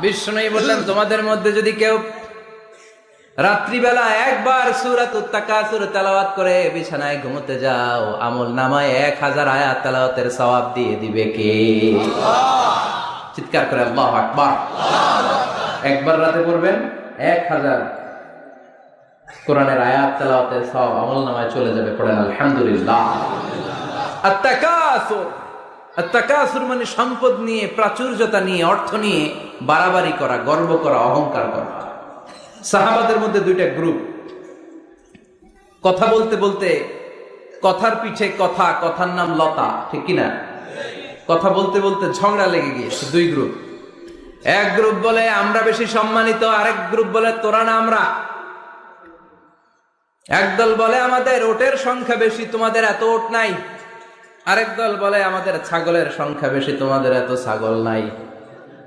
বিষ্ণু বললেন, তোমাদের মধ্যে যদি কেউ রাত্রিবেলা একবার সূরাতুত তাকাসুর তেলাওয়াত করে বিছানায় ঘুমোতে যাও, আমল নামায় 1000 আয়াত তেলাওয়াতের সওয়াব দিয়ে দিবে কে? চিৎকার করে আল্লাহু আকবার। একবার রাতে পড়বেন, 1000 কোরআনের আয়াত তেলাওয়াতের সওয়াব আমল নামায় চলে যাবে। পড়েন আলহামদুলিল্লাহ। আত-তাকাসুর মানে সম্পদ নিয়ে, প্রাচুর্যতা নিয়ে, অর্থ নিয়ে বাড়াবাড়ি করা, গর্ব করা, অহংকার করা। সাহাবাদের মধ্যে দুইটা গ্রুপ, কথা বলতে বলতে কথার পিঠে কথা, কথার নাম লতা, ঠিক কিনা? কথা বলতে বলতে ঝগড়া লেগে গিয়েছে। দুই গ্রুপ। এক গ্রুপ বলে আমরা বেশি সম্মানিত, আরেক গ্রুপ বলে তোরা না আমরা। একদল বলে আমাদের ওটের সংখ্যা বেশি, তোমাদের এত ওট নাই। আরেক দল বলে আমাদের ছাগলের সংখ্যা বেশি, তোমাদের এত ছাগল নাই।